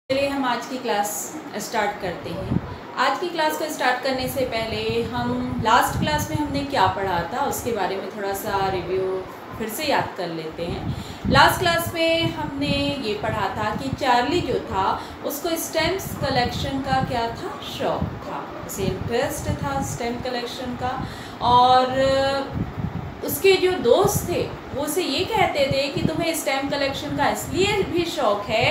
चलिए हम आज की क्लास स्टार्ट करते हैं। आज की क्लास को स्टार्ट करने से पहले हम लास्ट क्लास में हमने क्या पढ़ा था उसके बारे में थोड़ा सा रिव्यू फिर से याद कर लेते हैं। लास्ट क्लास में हमने ये पढ़ा था कि चार्ली जो था उसको स्टैम्प्स कलेक्शन का क्या था, शौक था, उसे इंटरेस्ट था स्टैम्प कलेक्शन का। और उसके जो दोस्त थे वो उसे ये कहते थे कि तुम्हें स्टैम्प कलेक्शन का इसलिए भी शौक है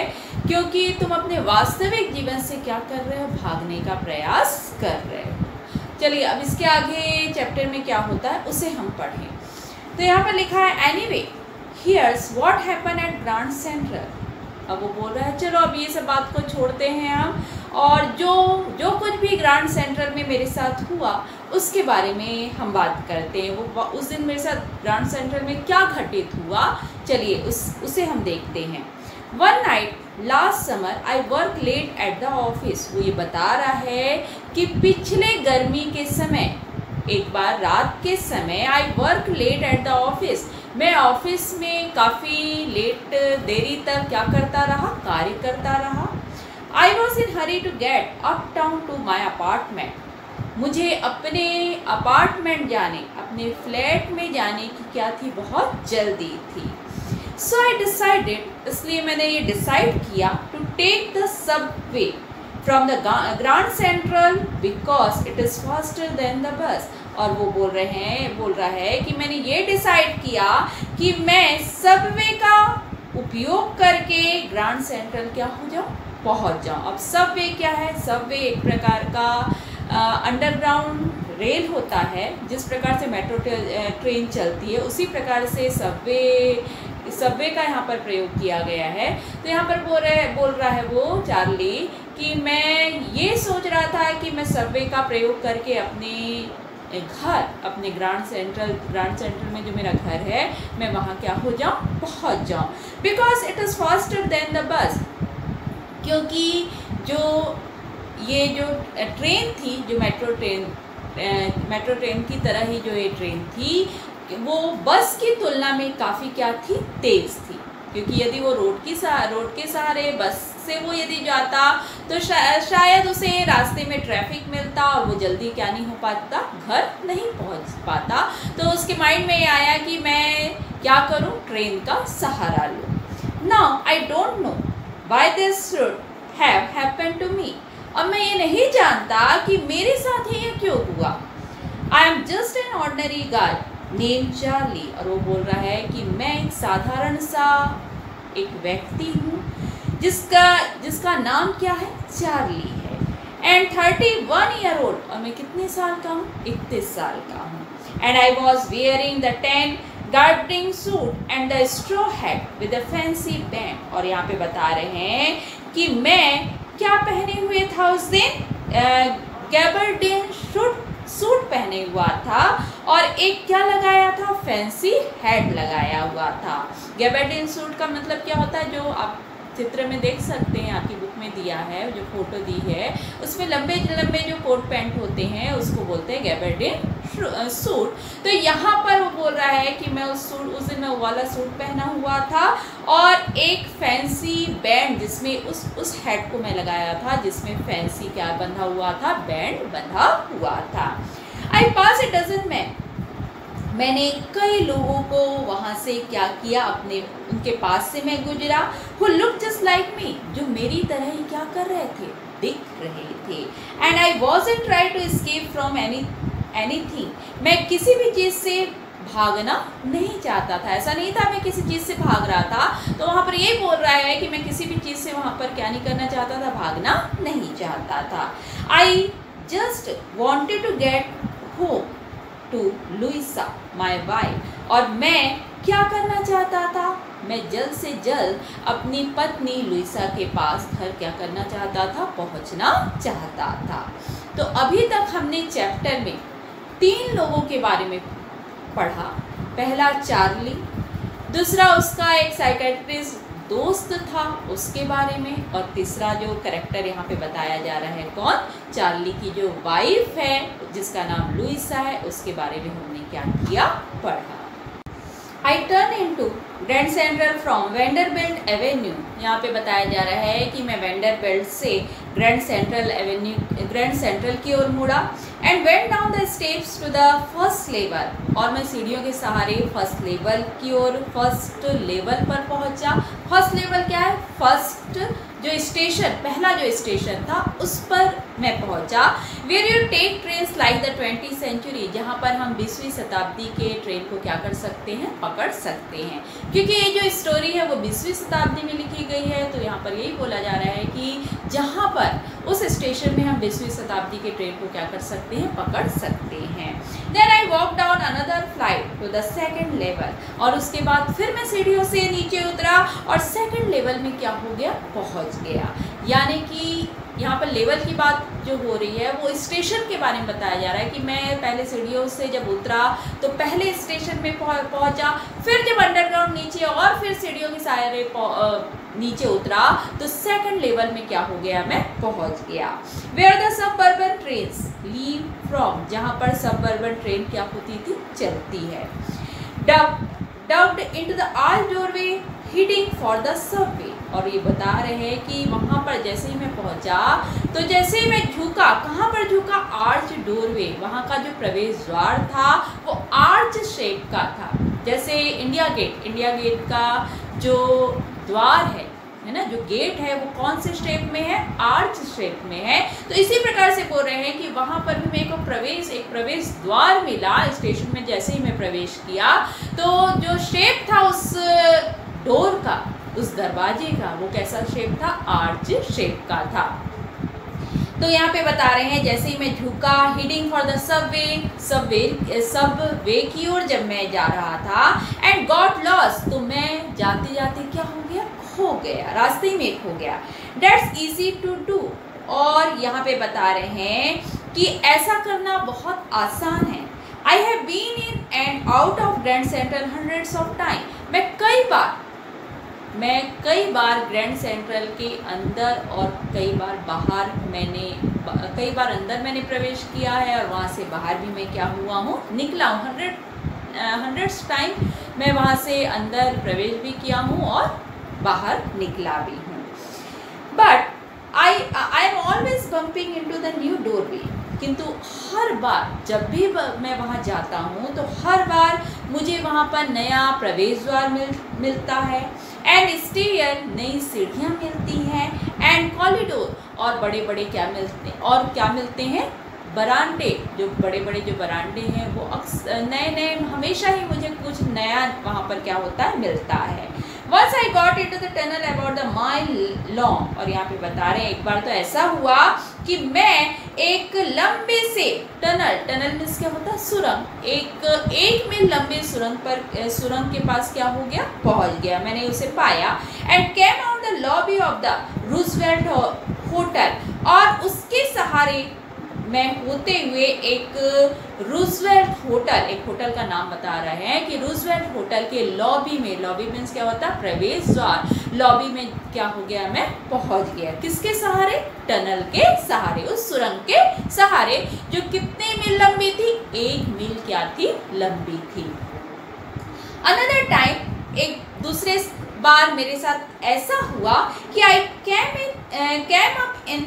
क्योंकि तुम अपने वास्तविक जीवन से क्या कर रहे हो, भागने का प्रयास कर रहे हो। चलिए अब इसके आगे चैप्टर में क्या होता है उसे हम पढ़ें। तो यहाँ पर लिखा है anyway here's what happen at Grand Central. अब वो बोल रहा है चलो अब ये सब बात को छोड़ते हैं हम, और जो कुछ भी ग्रांड सेंट्रल में मेरे साथ हुआ उसके बारे में हम बात करते हैं। वो उस दिन मेरे साथ ग्रांड सेंट्रल में क्या घटित हुआ, चलिए उसे हम देखते हैं। One night last summer I work late at the office. वो ये बता रहा है कि पिछले गर्मी के समय, एक बार रात के समय, I work late at the office, मैं ऑफिस में काफ़ी लेट देरी तक क्या करता रहा, कार्य करता रहा। I was in hurry to get uptown to my apartment. मुझे अपने अपार्टमेंट जाने, अपने फ्लैट में जाने की क्या थी, बहुत जल्दी थी। सो आई डिसाइडेड, इसलिए मैंने ये डिसाइड किया, to take the subway from the Grand Central because it is faster than the bus. और वो बोल रहा है कि मैंने ये डिसाइड किया कि मैं सबवे का उपयोग करके ग्रांड सेंट्रल क्या हो जाऊँ, पहुँच जाऊँ। अब सबवे क्या है, सबवे एक प्रकार का अंडरग्राउंड रेल होता है। जिस प्रकार से मेट्रो ट्रेन चलती है उसी प्रकार से सबवे का यहाँ पर प्रयोग किया गया है। तो यहाँ पर बोल रहा है वो चार्ली कि मैं ये सोच रहा था कि मैं सबवे का प्रयोग करके अपने घर, अपने ग्रांड सेंट्रल में जो मेरा घर है, मैं वहाँ क्या हो जाऊँ, पहुँच जाऊँ। Because it is faster than the बस, क्योंकि ये जो ट्रेन थी, जो मेट्रो ट्रेन की तरह ही जो ये ट्रेन थी, वो बस की तुलना में काफ़ी क्या थी, तेज़ थी। क्योंकि यदि वो रोड के सहारे बस से वो यदि जाता तो शायद उसे रास्ते में ट्रैफिक मिलता और वो जल्दी क्या नहीं हो पाता, घर नहीं पहुंच पाता। तो उसके माइंड में ये आया कि मैं क्या करूं, ट्रेन का सहारा लूं। Now I don't know why this should have happened to me. अब मैं ये नहीं जानता कि मेरे साथ ही ये क्यों हुआ। I am just an ordinary guy name Charlie. और वो बोल रहा है कि मैं एक साधारण सा एक व्यक्ति हूँ जिसका नाम क्या है, चार्ली है। एंड 31 ईयर ओल्ड, और मैं कितने साल का हूँ, 31 साल का हूँ। And I was wearing the 10 gardening suit and the straw hat with a fancy band. और यहाँ पे बता रहे हैं कि मैं क्या पहने हुए था उस दिन, गैबर्डिन सूट पहने हुआ था और एक क्या लगाया था, फैंसी हैट लगाया हुआ था। गैबर्डिन सूट का मतलब क्या होता है, जो आप चित्र में देख सकते हैं, आपकी बुक में दिया है, जो फोटो दी है उसमें लंबे लंबे जो कोट पैंट होते हैं उसको बोलते हैं गैबर्डिन सूट। तो यहाँ पर वो बोल रहा है कि मैं उस दिन मैं वो वाला सूट पहना हुआ था और एक फैंसी बैंड जिसमें उस हैट को मैं लगाया था, जिसमें फैंसी क्या बंधा हुआ था, बैंड बंधा हुआ था। आई पास ए डजन मैन, मैंने कई लोगों को वहाँ से क्या किया, उनके पास से मैं गुजरा, who looked just like me, जो मेरी तरह ही क्या कर रहे थे, दिख रहे थे। And I wasn't trying to escape from anything, मैं किसी भी चीज़ से भागना नहीं चाहता था। ऐसा नहीं था मैं किसी चीज़ से भाग रहा था। तो वहाँ पर ये बोल रहा है कि मैं किसी भी चीज़ से वहाँ पर क्या नहीं करना चाहता था, भागना नहीं चाहता था। I just wanted to get home to Louisa, my wife, और मैं क्या करना चाहता था, मैं जल्द से जल्द अपनी पत्नी लुइसा के पास घर क्या करना चाहता था, पहुंचना चाहता था। तो अभी तक हमने चैप्टर में 3 लोगों के बारे में पढ़ा। पहला चार्ली, दूसरा उसका एक साइकेट्रिस्ट दोस्त था उसके बारे में, और तीसरा जो कैरेक्टर यहाँ पे बताया जा रहा है कौन, चार्ली की जो वाइफ है जिसका नाम लुइसा है, उसके बारे में हमने क्या किया, पढ़ा। I turn into grand central from Vanderbilt Avenue. यहाँ पे बताया जा रहा है कि मैं वेंडरबिल्ट से ग्रैंड सेंट्रल की ओर मुड़ा and went down the steps to the first level, और मैं सीढ़ियों के सहारे फर्स्ट लेवल की ओर फर्स्ट लेवल पर पहुँचा। फर्स्ट लेवल क्या है? फर्स्ट जो स्टेशन, पहला जो स्टेशन था उस पर मैं पहुंचा। Where you take trains like the 20th century, जहां पर हम 20वीं शताब्दी के ट्रेन को क्या कर सकते हैं? पकड़ सकते हैं। क्योंकि ये जो स्टोरी है वो 20वीं शताब्दी में लिखी गई है, तो यहाँ पर यही बोला जा रहा है कि जहाँ पर उस स्टेशन में हम 20वीं शताब्दी के ट्रेन को क्या कर सकते हैं? पकड़ सकते हैं। Then I walk down another flight to the second level, और उसके बाद फिर मैं सीढ़ियों से नीचे उतरा और सेकेंड लेवल में क्या हो गया? पहुँच गया। यानी कि यहाँ पर लेवल की बात जो हो रही है वो स्टेशन के बारे में बताया जा रहा है कि मैं पहले सीढ़ियों से जब उतरा तो पहले स्टेशन में पहुँचा, फिर जब अंडरग्राउंड नीचे और फिर सीढ़ियों के सहारे नीचे उतरा तो सेकंड लेवल में क्या हो गया? मैं पहुँच गया। Where the suburban trains leave from, जहाँ पर सबअर्बन ट्रेन क्या होती थी? चलती है। Ducked into the arch doorway heading for the subway, और ये बता रहे हैं कि वहाँ पर जैसे ही मैं पहुँचा तो जैसे ही मैं झुका, कहाँ पर झुका? आर्च डोरवे, वहाँ का जो प्रवेश द्वार था वो आर्च शेप का था। जैसे इंडिया गेट का जो द्वार है ना, जो गेट है वो कौन से शेप में है? आर्च शेप में है। तो इसी प्रकार से बोल रहे हैं कि वहाँ पर भी मेरे को एक प्रवेश द्वार मिला स्टेशन में। जैसे ही मैं प्रवेश किया तो जो शेप था उस डोर का, उस दरवाजे का, वो कैसा शेप था? आर्च शेप का था। तो यहाँ पे बता रहे हैं जैसे ही मैं झुका, हिडिंग फॉर द सबवे की ओर जब मैं जा रहा था, एंड गॉट लॉस्ट, तो मैं जाते जाते क्या हो गया? खो गया, रास्ते में खो गया। दैट्स इजी टू डू, और यहाँ पे बता रहे हैं कि ऐसा करना बहुत आसान है। I have been in and out of Grand Central hundreds of time, मैं कई बार ग्रैंड सेंट्रल के अंदर और कई बार बाहर कई बार अंदर मैंने प्रवेश किया है और वहाँ से बाहर भी मैं क्या हुआ हूँ? निकला हूँ। हंड्रेड्स टाइम मैं वहाँ से अंदर प्रवेश भी किया हूँ और बाहर निकला भी हूँ। But I am always bumping into the new doorway, किंतु हर बार जब भी मैं वहाँ जाता हूँ तो हर बार मुझे वहाँ पर नया प्रवेश द्वार मिलता है, एंड स्टेयर, नई सीढ़ियाँ मिलती हैं, एंड कॉरिडोर, और बड़े क्या मिलते हैं? बरांडे, जो बड़े जो बरांडे हैं वो नए हमेशा ही मुझे कुछ नया वहाँ पर क्या होता है? मिलता है। Once I got into the tunnel about the mile long, और यहाँ पे बता रहे हैं एक बार तो ऐसा हुआ कि मैं एक लंबे से टनल मीन्स क्या होता है? सुरंग, एक मील लंबे सुरंग के पास क्या हो गया? पहुँच गया, मैंने उसे पाया। And came out the lobby of the Roosevelt hotel, और उसके सहारे मैं होते हुए एक होटल का नाम बता रहे हैं कि रूजवेल्ट होटल के लॉबी मीन्स क्या होता है? प्रवेश द्वार। लॉबी में क्या हो गया? मैं पहुंच गया। किसके सहारे? टनल के सहारे, उस सुरंग के सहारे, जो कितने मील लंबी थी? 1 मील क्या थी? लंबी थी। अनदर टाइम, एक दूसरे बार मेरे साथ ऐसा हुआ कि आई came up in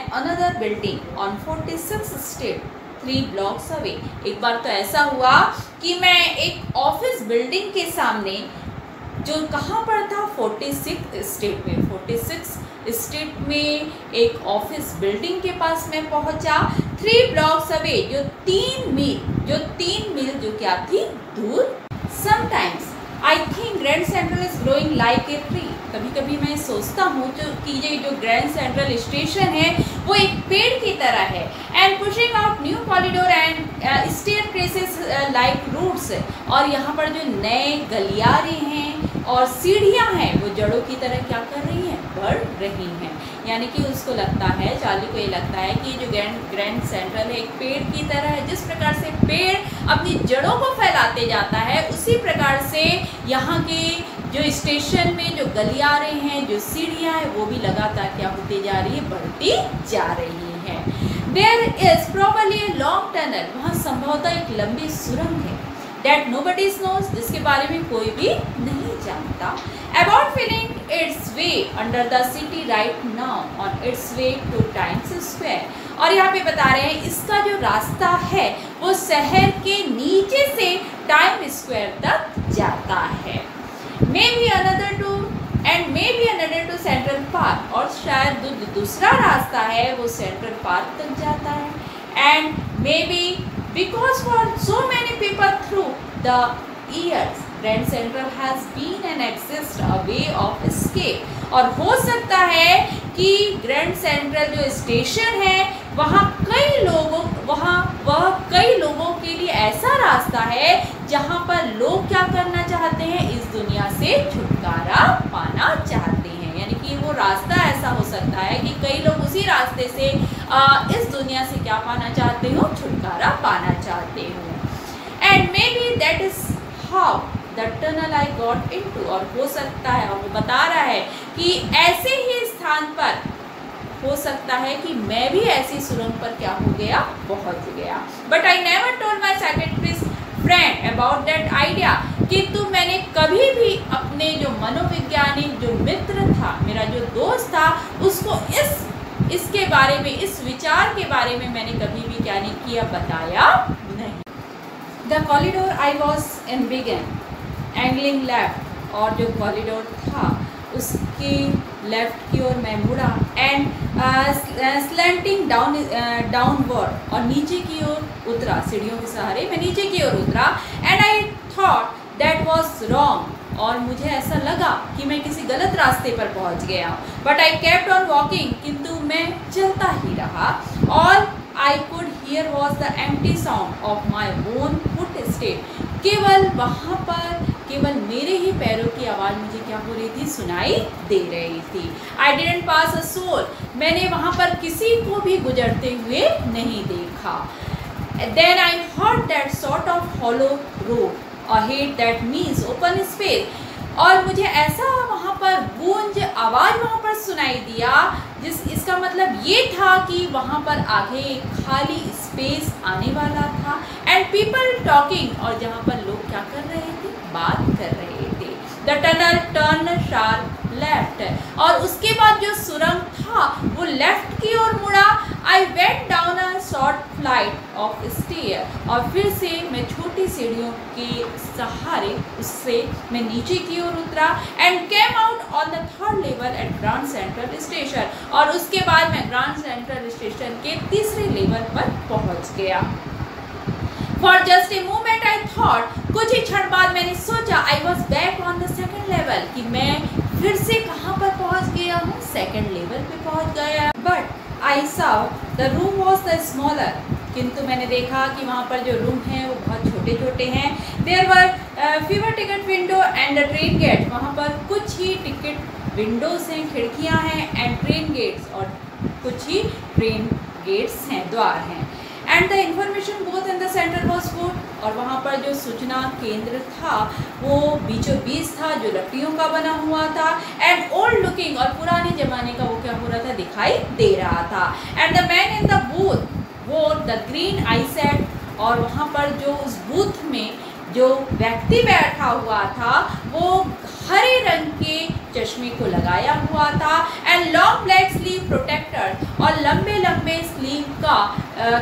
another building on 46th Street 3 blocks away। एक बार तो ऐसा हुआ कि मैं एक ऑफिस बिल्डिंग के सामने, जो कहाँ पर था? 46th स्ट्रीट में। 46th स्ट्रीट में एक ऑफिस बिल्डिंग के पास में पहुँचा। 3 blocks away, जो 3 मील जो क्या थी? दूर। Sometimes I think Grand Central is growing like a tree। कभी मैं सोचता हूँ कि ये जो ग्रैंड सेंट्रल स्टेशन है वो एक पेड़ की तरह है। And pushing out new corridor and staircases like roots, और यहाँ पर जो नए गलियारे हैं और सीढ़ियाँ हैं वो जड़ों की तरह क्या कर रही हैं? बढ़ रही हैं। यानी कि उसको लगता है, चार्ली को ये लगता है कि जो ग्रैंड सेंट्रल है एक पेड़ की तरह है। जिस प्रकार से पेड़ अपनी जड़ों को फैलाते जाता है, उसी प्रकार से यहाँ के जो स्टेशन में जो गलियारे हैं, जो सीढ़ियाँ हैं, वो भी लगातार क्या होती जा रही है? बढ़ती जा रही हैं। There is probably a long tunnel, वहाँ संभवतः एक लंबी सुरंग है। that nobody knows, जिसके बारे में कोई भी नहीं जानता. About feeling its way under the city right now on its way to Times Square. और यहाँ पे बता रहे हैं इसका जो रास्ता है वो शहर के नीचे से टाइम स्क्वायर तक जाता है. Maybe another to central park, और शायद दूसरा रास्ता है वो सेंट्रल पार्क तक जाता है. And may be because for so many people through the years Grand Central has been and exists a way of escape. और हो सकता है कि ग्रैंड सेंट्रल जो स्टेशन है वह कई लोगों के लिए ऐसा रास्ता है जहाँ पर लोग क्या करना चाहते हैं, इस दुनिया से छुटकारा पाना चाहते हैं. यानी कि वो रास्ता ऐसा हो सकता है कि कई लोग उसी रास्ते से इस दुनिया से क्या पाना चाहते हो, छुटकारा पाना चाहते हो. And may be that is how the tunnel I got into. और हो सकता है, और वो बता रहा है कि ऐसे ही स्थान पर हो सकता है कि मैं भी ऐसी सुरंग पर क्या हो गया, पहुंच गया. But I never told my psychiatrist friend about that idea. किंतु मैंने कभी भी अपने जो मनोवैज्ञानिक जो मित्र था, मेरा जो दोस्त था, उसको इसके बारे में, इस विचार के बारे में मैंने कभी भी क्या नहीं किया, बताया नहीं. The corridor I was in began angling left. और जो कॉरिडोर था उसकी लेफ्ट की ओर मैं मुड़ा. एंड स्लैंटिंग डाउनवर्ड, और नीचे की ओर उतरा, सीढ़ियों के सहारे मैं नीचे की ओर उतरा. And I thought that was wrong. और मुझे ऐसा लगा कि मैं किसी गलत रास्ते पर पहुंच गया. But I kept on walking, किंतु मैं चलता ही रहा. All I could hear was the empty sound of my own foot step. केवल वहाँ पर केवल मेरे ही पैरों की आवाज़ मुझे क्या हो रही थी, सुनाई दे रही थी. I didn't pass a soul. मैंने वहाँ पर किसी को भी गुजरते हुए नहीं देखा. Then I heard that sort of hollow roar ahead that means open space. और मुझे ऐसा वहाँ पर गूंज आवाज़ वहाँ पर सुनाई दिया इसका मतलब ये था कि वहाँ पर आगे एक खाली स्पेस आने वाला था. एंड पीपल टॉकिंग, और जहाँ पर लोग क्या कर रहे थे, बात कर रहे थे. The tunnel turn sharp left. और उसके बाद जो सुरंग था वो लेफ्ट की ओर मुड़ा. I went down a short flight of stair. और फिर से मैं छोटी सीढ़ियों के सहारे उससे मैं नीचे की ओर उतरा. And came out on the third level at Grand Central station. और उसके बाद मैं ग्रांड सेंट्रल स्टेशन के तीसरे लेवल पर पहुंच गया. For just a moment I thought, कुछ ही क्षण बाद मैंने सोचा, I was back on the second level, कि मैं फिर से कहाँ पर पहुँच गया हूँ, सेकेंड लेवल पे पहुँच गया. But I saw the room was the smaller. किंतु मैंने देखा कि वहाँ पर जो रूम हैं वो बहुत छोटे छोटे हैं. There were fewer ticket window and the train gate. वहाँ पर कुछ ही टिकट विंडोज़ हैं, खिड़कियाँ हैं. एंड ट्रेन गेट्स, और कुछ ही ट्रेन गेट्स हैं, द्वार हैं. And the information both in the centre was good. और वहाँ पर जो सूचना केंद्र था वो बीचों बीच था, जो लकड़ियों का बना हुआ था. एंड ओल्ड लुकिंग, और पुराने ज़माने का वो क्या हो रहा था, दिखाई दे रहा था. And the man in the booth वो द ग्रीन आई सेट. और वहाँ पर जो उस बूथ में जो व्यक्ति बैठा हुआ था वो हरे रंग के चश्मे को लगाया हुआ था. And long black sleeve protector, और लंबे लंबे स्लीव का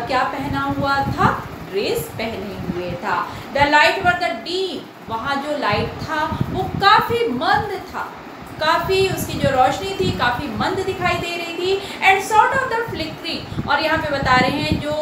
क्या पहना हुआ था, ड्रेस पहने हुए था. The light were the deep. वहाँ जो लाइट था वो काफ़ी मंद था, काफ़ी उसकी जो रोशनी थी काफ़ी मंद दिखाई दे रही थी. And sort of the flickering. और यहाँ पे बता रहे हैं जो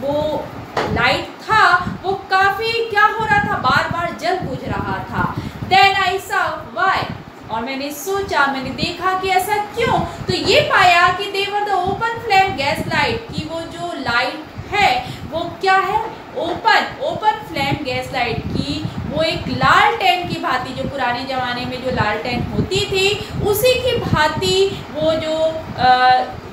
वो लाइट था वो काफ़ी क्या हो रहा था, बार बार जल बुझ रहा था. Then I saw why. और मैंने सोचा, मैंने देखा कि ऐसा क्यों. तो ये पाया कि they were the open flame gas light, कि वो जो लाइट है वो क्या है, ओपन फ्लेम गैस लाइट की. वो एक लालटेन की भांति, जो पुराने ज़माने में जो लालटेन होती थी उसी की भांति वो जो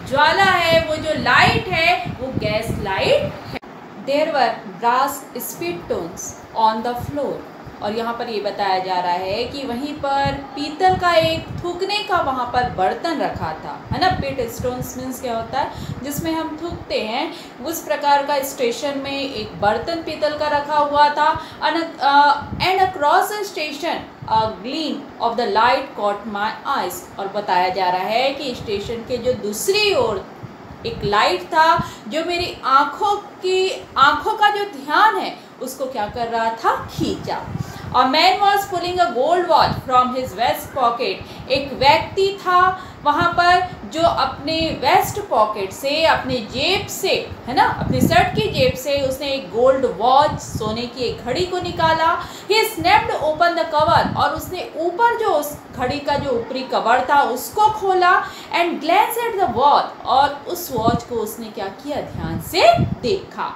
ज्वाला है, वो जो लाइट है वो गैस लाइट है. There were brass spittoons on the floor. और यहाँ पर ये बताया जा रहा है कि वहीं पर पीतल का एक थूकने का वहाँ पर बर्तन रखा था, है ना। पिट स्टोन्स मीन्स क्या होता है, जिसमें हम थूकते हैं, उस प्रकार का स्टेशन में एक बर्तन पीतल का रखा हुआ था। And across the station a gleam of the light caught my eyes. और बताया जा रहा है कि स्टेशन के जो दूसरी ओर एक लाइट था जो मेरी आँखों का जो ध्यान है उसको क्या कर रहा था, खींचा। A man was pulling a gold watch from his vest pocket. एक व्यक्ति था वहाँ पर जो अपने वेस्ट पॉकेट से, अपने जेब से, है ना, अपने शर्ट की जेब से उसने एक गोल्ड वॉच, सोने की एक घड़ी को निकाला। He snapped open the cover, और उसने ऊपर जो उस घड़ी का जो ऊपरी कवर था उसको खोला। And glanced at the watch, और उस वॉच को उसने क्या किया, ध्यान से देखा।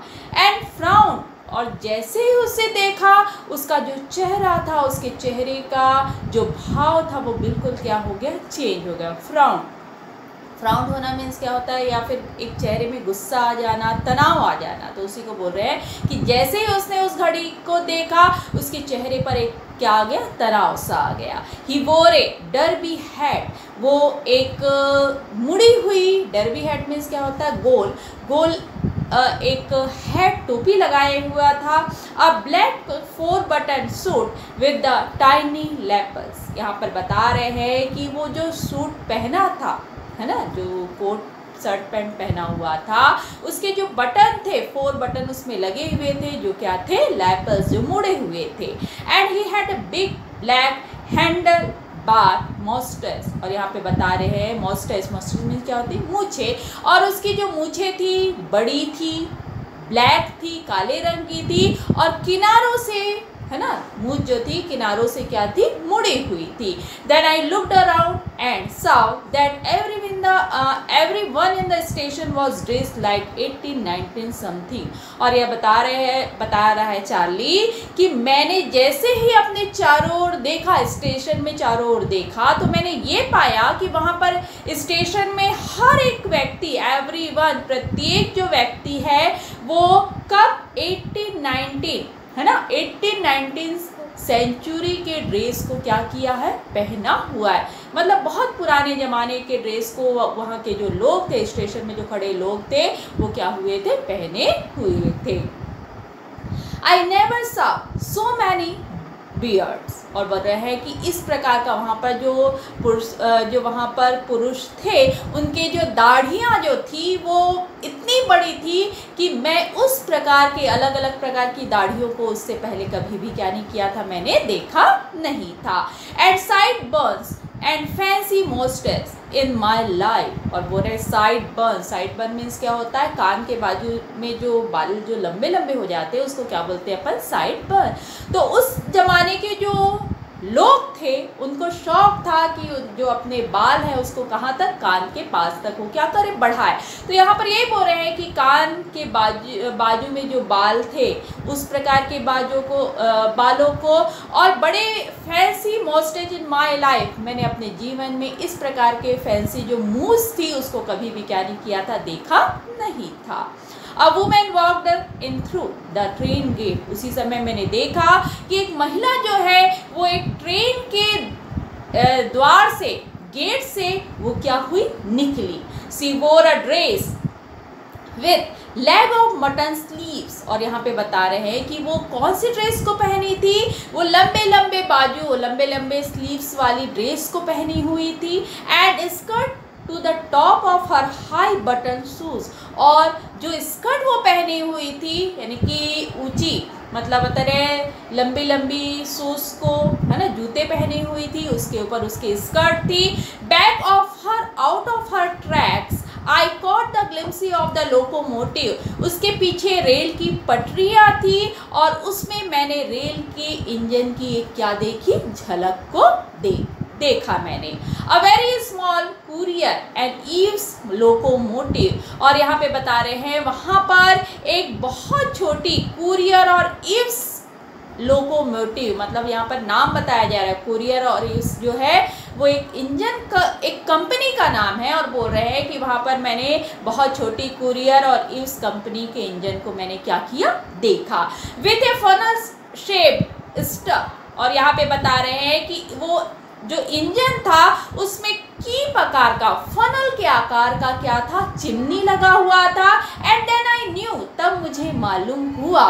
And frowned, और जैसे ही उसे देखा उसका जो चेहरा था, उसके चेहरे का जो भाव था वो बिल्कुल क्या हो गया, चेंज हो गया। फ्राउंड होना मीन्स क्या होता है, या फिर एक चेहरे में गुस्सा आ जाना, तनाव आ जाना। तो उसी को बोल रहे हैं कि जैसे ही उसने उस घड़ी को देखा उसके चेहरे पर एक क्या आ गया, तनाव सा आ गया। ही वोर ए डर्बी हैट, वो एक मुड़ी हुई, डर्बी हैट मीन्स क्या होता है, गोल एक हैट, टोपी लगाए हुआ था। अ black 4 button suit with the tiny lapels. यहाँ पर बता रहे हैं कि वो जो सूट पहना था, है ना, जो कोट शर्ट पैंट पहना हुआ था, उसके जो बटन थे, 4 बटन उसमें लगे हुए थे, जो क्या थे, लैपल्स, जो मुड़े हुए थे। And he had a big black handlebar moustaches. और यहाँ पे बता रहे हैं मॉस्टस मीन्स क्या होती है, मूछे। और उसकी जो मूछे थी बड़ी थी, ब्लैक थी, काले रंग की थी, और किनारों से, है ना, मूछ जो थी किनारों से क्या थी, मुड़ी हुई थी। Then I looked around and saw that everyone in the station was dressed like 18-19 something। और यह बता रहा है चार्ली कि मैंने जैसे ही अपने चारों ओर देखा, स्टेशन में चारों ओर देखा, तो मैंने ये पाया कि वहाँ पर स्टेशन में हर एक व्यक्ति, एवरीवन, प्रत्येक जो व्यक्ति है वो कब 18-19, है ना, 18-19 सेंचुरी के ड्रेस को क्या किया है, पहना हुआ है। मतलब बहुत पुराने ज़माने के ड्रेस को वहाँ के जो लोग थे, स्टेशन में जो खड़े लोग थे, वो क्या हुए थे, पहने हुए थे। I never saw so many beards। और बोल रहे हैं कि इस प्रकार का वहाँ पर जो वहाँ पर पुरुष थे, उनके जो दाढ़ियाँ जो थी वो इतनी बड़ी थी कि मैं उस प्रकार के अलग अलग प्रकार की दाढ़ियों को उससे पहले कभी भी क्या नहीं किया था, मैंने देखा नहीं था। At sideburns and fancy moustaches in my life. और बोल रहे साइड बर्न मीन्स क्या होता है, कान के बाजू में जो बाल जो लंबे लंबे हो जाते हैं उसको क्या बोलते हैं अपन, साइड बर्न। तो उस जमाने के जो लोग थे उनको शौक था कि जो अपने बाल है उसको कहाँ तक, कान के पास तक वो क्या करे, बढ़ाए। तो यहाँ पर यही बोल रहे हैं कि कान के बाजू में जो बाल थे उस प्रकार के बालों को, और बड़े फैंसी मोस्टेज इन माय लाइफ, मैंने अपने जीवन में इस प्रकार के फैंसी जो मूछ थी उसको कभी भी क्या नहीं किया था, देखा नहीं था। A woman walked in through the train gate। उसी समय मैंने देखा कि एक महिला जो है वो एक ट्रेन के द्वार से, गेट से वो क्या हुई, निकली। She wore a dress with leg of mutton sleeves। और यहाँ पे बता रहे हैं कि वो कौन सी ड्रेस को पहनी थी, वो लंबे लंबे बाजू, लंबे लंबे स्लीव्स वाली ड्रेस को पहनी हुई थी। And skirt to the top of her high button shoes. और जो स्कर्ट वो पहनी हुई थी, यानी कि ऊंची, मतलब बता रहे लंबी लंबी शूज को, है ना, जूते पहनी हुई थी, उसके ऊपर उसकी स्कर्ट थी। Back of her, out of her tracks I caught the glimpse of the locomotive. उसके पीछे रेल की पटरियाँ थी और उसमें मैंने रेल के इंजन की एक क्या देखी, झलक को देखा मैंने। A very small courier and eaves locomotive. और यहाँ पे बता रहे हैं वहाँ पर एक बहुत छोटी कुरियर और ईव्स लोकोमोटिव, मतलब यहाँ पर नाम बताया जा रहा है, कुरियर और ईव्स जो है वो एक इंजन का, एक कंपनी का नाम है। और बोल रहे हैं कि वहाँ पर मैंने बहुत छोटी कुरियर और ईव्स कंपनी के इंजन को मैंने क्या किया, देखा। With a funnel shape stuck और यहाँ पे बता रहे हैं कि वो जो इंजन था उसमें की प्रकार का फनल के आकार का क्या था, चिमनी लगा हुआ था। एंड देन आई न्यू, तब मुझे मालूम हुआ,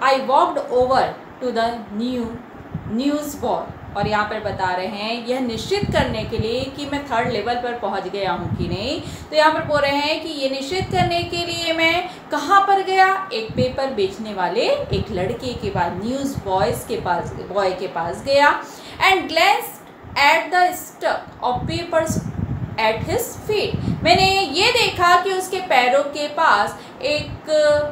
I walked over to the news board. और यहाँ पर बता रहे हैं यह निश्चित करने के लिए कि मैं थर्ड लेवल पर पहुँच गया हूँ कि नहीं। तो यहाँ पर बोल रहे हैं कि ये निश्चित करने के लिए मैं कहाँ पर गया, एक पेपर बेचने वाले एक लड़के के पास, न्यूज़ बॉय के पास गया। And glans at the stock of papers at his feet, मैंने ये देखा कि उसके पैरों के पास एक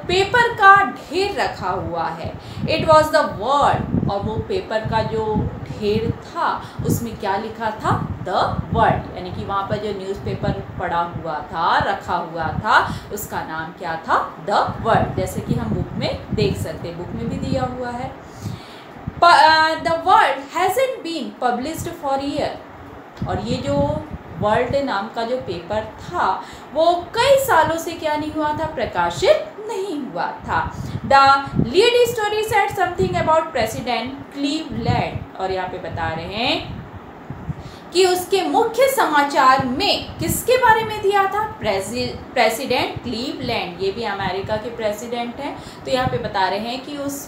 पेपर का ढेर रखा हुआ है। इट वॉज द वर्ल्ड, और वो पेपर का जो ढेर था उसमें क्या लिखा था, द वर्ल्ड, यानी कि वहाँ पर जो न्यूज़पेपर पड़ा हुआ था, रखा हुआ था, उसका नाम क्या था, द वर्ल्ड। जैसे कि हम बुक में देख सकते हैं, बुक में भी दिया हुआ है। The world hasn't been published for year, और ये जो वर्ल्ड नाम का जो पेपर था वो कई सालों से क्या नहीं हुआ था, प्रकाशित नहीं हुआ था। The lead story said something about president Cleveland, और यहाँ पे बता रहे हैं कि उसके मुख्य समाचार में किसके बारे में दिया था, प्रेसिडेंट क्लीवलैंड, ये भी अमेरिका के प्रेसिडेंट हैं। तो यहाँ पे बता रहे हैं कि उस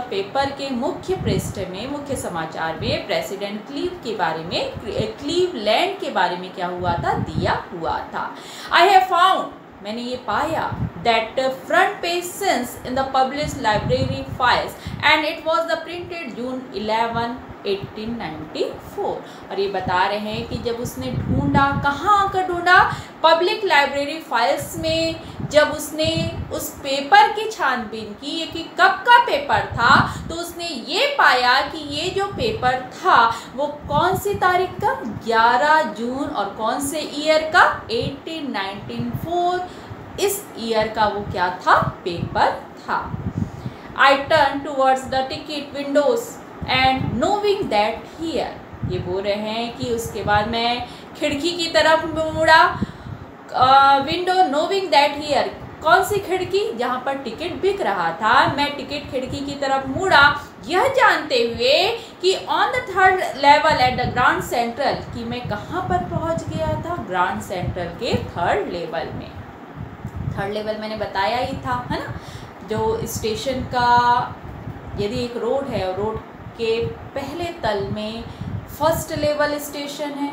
पेपर के मुख्य पृष्ठ में, मुख्य समाचार में प्रेसिडेंट क्लीवलैंड के बारे में क्या हुआ था, दिया हुआ था। आई हैव फाउंड, मैंने ये पाया, that front page since in the published library files and it was the printed June 11, 1894। और ये बता रहे हैं कि जब उसने ढूंढा, कहाँ आकर ढूंढा, पब्लिक लाइब्रेरी फाइल्स में, जब उसने उस पेपर की छानबीन की कि कब का पेपर था, तो उसने ये पाया कि ये जो पेपर था वो कौन सी तारीख का, 11 जून, और कौन से ईयर का, 1894, इस ईयर का वो क्या था, पेपर था। I turn towards the ticket Windows and नोविंग that here, ये बोल रहे हैं कि उसके बाद मैं खिड़की की तरफ मुड़ा, विंडो नोविंग दैट हियर, कौन सी खिड़की, जहाँ पर टिकट बिक रहा था, मैं टिकट खिड़की की तरफ मुड़ा, यह जानते हुए कि on the third level at the Grand central, कि मैं कहाँ पर पहुँच गया था, ग्रांड सेंट्रल के थर्ड लेवल में। थर्ड लेवल मैंने बताया ही था, है ना, जो स्टेशन का, यदि एक रोड है और रोड के पहले तल में फर्स्ट लेवल स्टेशन है,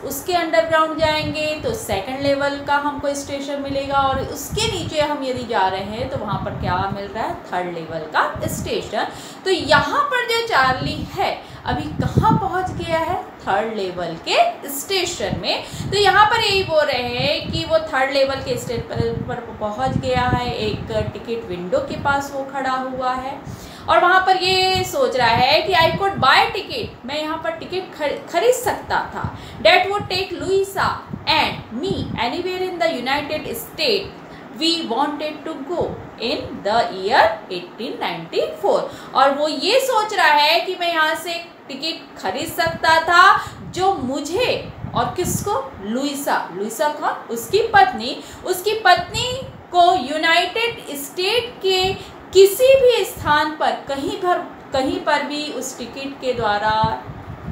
उसके अंडरग्राउंड जाएंगे तो सेकंड लेवल का हमको स्टेशन मिलेगा, और उसके नीचे हम यदि जा रहे हैं तो वहाँ पर क्या मिल रहा है, थर्ड लेवल का स्टेशन। तो यहाँ पर जो चार्ली है अभी कहाँ पहुँच गया है, थर्ड लेवल के स्टेशन में। तो यहाँ पर यही बोल रहे हैं कि वो थर्ड लेवल के स्टेशन पर पहुँच गया है, एक टिकट विंडो के पास वो खड़ा हुआ है, और वहाँ पर ये सोच रहा है कि आई कुड बाय टिकट, मैं यहाँ पर टिकट खरीद सकता था, that would take Louisa and me anywhere in the United State we wanted to go in the year 1894। और वो ये सोच रहा है कि मैं यहाँ से टिकट खरीद सकता था, जो मुझे और किसको, लुइसा कौन, उसकी पत्नी को यूनाइटेड स्टेट के किसी भी स्थान पर कहीं पर भी उस टिकट के द्वारा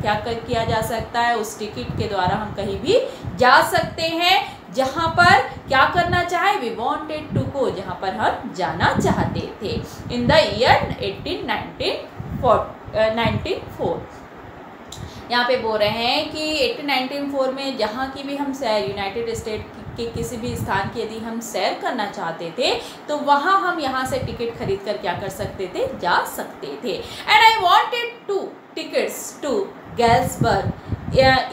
क्या किया जा सकता है, उस टिकट के द्वारा हम कहीं भी जा सकते हैं, जहाँ पर क्या करना चाहे, वी वांटेड टू गो, जहाँ पर हम जाना चाहते थे, इन द ईयर 1894। यहाँ पे बोल रहे हैं कि 1894 में जहाँ की भी हम सैर, यूनाइटेड स्टेट के किसी भी स्थान की यदि हम सैर करना चाहते थे तो वहाँ हम यहाँ से टिकट खरीद कर क्या कर सकते थे, जा सकते थे। And I wanted two tickets to Galesburg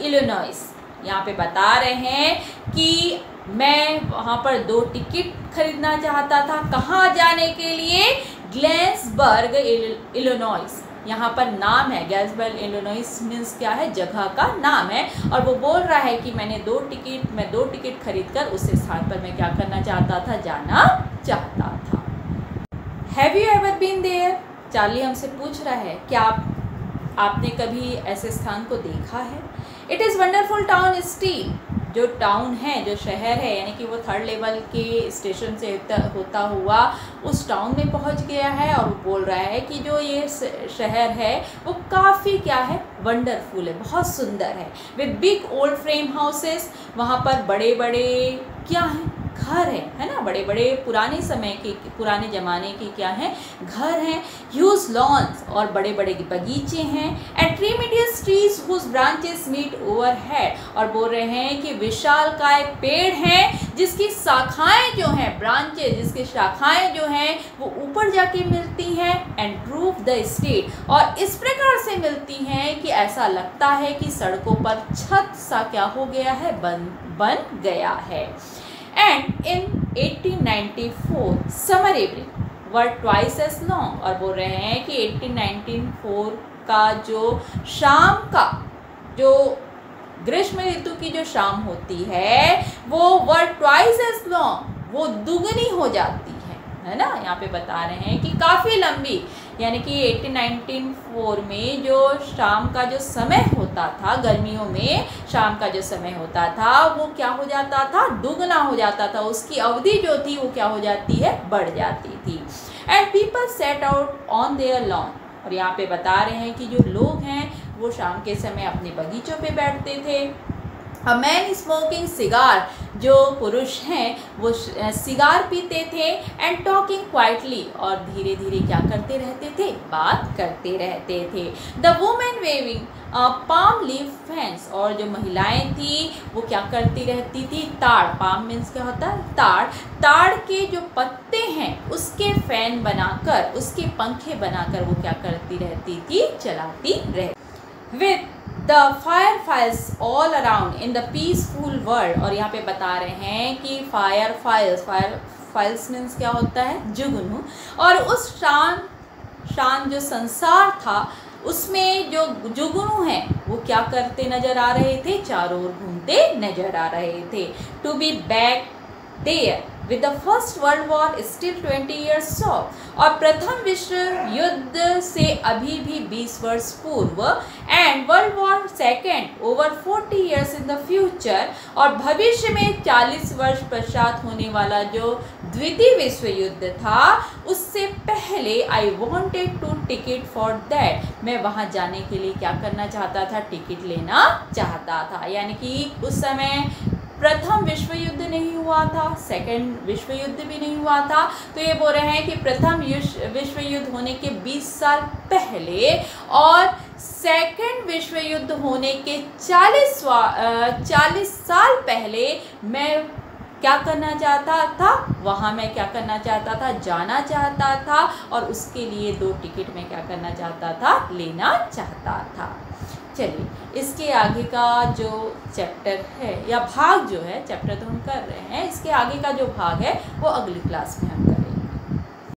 Illinois, यहाँ पे बता रहे हैं कि मैं वहाँ पर 2 टिकट खरीदना चाहता था, कहाँ जाने के लिए, ग्लेन्सबर्ग इलिनॉइस, यहाँ पर नाम है, गैल्सबर्ग इलिनॉइस मीन्स क्या है, जगह का नाम है। और वो बोल रहा है कि मैं 2 टिकट खरीद कर उस स्थान पर मैं क्या करना चाहता था, जाना चाहता था। Have you ever been there, Charlie हमसे पूछ रहा है, क्या आपने कभी ऐसे स्थान को देखा है। It is wonderful town steel, जो टाउन है, जो शहर है, यानी कि वो 3rd लेवल के स्टेशन से होता हुआ उस टाउन में पहुंच गया है। और वो बोल रहा है कि जो ये शहर है वो काफ़ी क्या है, वंडरफुल है, बहुत सुंदर है। With big old frame houses, वहाँ पर बड़े बड़े क्या हैं, घर है ना, बड़े बड़े पुराने समय के, पुराने ज़माने के क्या हैं, घर हैं। ह्यूज लॉन्स, और बड़े बड़े बगीचे हैं। And tremendous trees whose branches meet overhead, और बोल रहे हैं कि विशालकाय पेड़ हैं जिसकी शाखाएं जो हैं, ब्रांचेस जिसकी शाखाएं जो हैं वो ऊपर जाके मिलती हैं। एंड रूफ द स्टेट, और इस प्रकार से मिलती हैं कि ऐसा लगता है कि सड़कों पर छत सा क्या हो गया है, बन गया है। And in 1894 summer evening were twice as long, और बोल रहे हैं कि 1894 का जो शाम का, जो ग्रीष्म ऋतु की जो शाम होती है वो were twice as long, वो दुगनी हो जाती है ना। यहाँ पे बता रहे हैं कि काफ़ी लंबी, यानी कि 1894 में जो शाम का जो समय होता था, गर्मियों में शाम का जो समय होता था वो क्या हो जाता था, दुगना हो जाता था। उसकी अवधि जो थी वो क्या हो जाती है, बढ़ जाती थी। And people set out on their lawn, और यहाँ पे बता रहे हैं कि जो लोग हैं वो शाम के समय अपने बगीचों पे बैठते थे। अ मैन स्मोकिंग सिगार, जो पुरुष हैं वो सिगार पीते थे। एंड टॉकिंग क्वाइटली, और धीरे धीरे क्या करते रहते थे, बात करते रहते थे। The women waving palm leaf fans, और जो महिलाएं थी वो क्या करती रहती थी, ताड़, पाम मीन्स क्या होता है, ताड़, ताड़ के जो पत्ते हैं उसके फैन बनाकर, उसके पंखे बनाकर वो क्या करती रहती थी, चलाती रहती। With the fire files all around in the peaceful world, और यहाँ पे बता रहे हैं कि फायर फाइल्स मीन्स क्या होता है, जुगनू। और उस शान जो संसार था उसमें जो जुगनू हैं वो क्या करते नजर आ रहे थे, चारों ओर घूमते नजर आ रहे थे। To be back there with the First World War still 20 years off, और प्रथम विश्व युद्ध से अभी भी 20 वर्ष पूर्व। And world war second over 40 years in the future, और भविष्य में 40 वर्ष पश्चात होने वाला जो द्वितीय विश्व युद्ध था उससे पहले आई wanted to ticket for that, मैं वहाँ जाने के लिए क्या करना चाहता था, टिकट लेना चाहता था। यानी कि उस समय प्रथम विश्व युद्ध नहीं हुआ था, सेकंड विश्व युद्ध भी नहीं हुआ था। तो ये बोल रहे हैं कि प्रथम विश्व युद्ध होने के 20 साल पहले और सेकंड विश्व युद्ध होने के 40 साल पहले मैं क्या करना चाहता था, वहाँ मैं क्या करना चाहता था, जाना चाहता था। और उसके लिए 2 टिकट मैं क्या करना चाहता था, लेना चाहता था। चलिए इसके आगे का जो चैप्टर है या भाग जो है, चैप्टर तो हम कर रहे हैं, इसके आगे का जो भाग है वो अगली क्लास में हम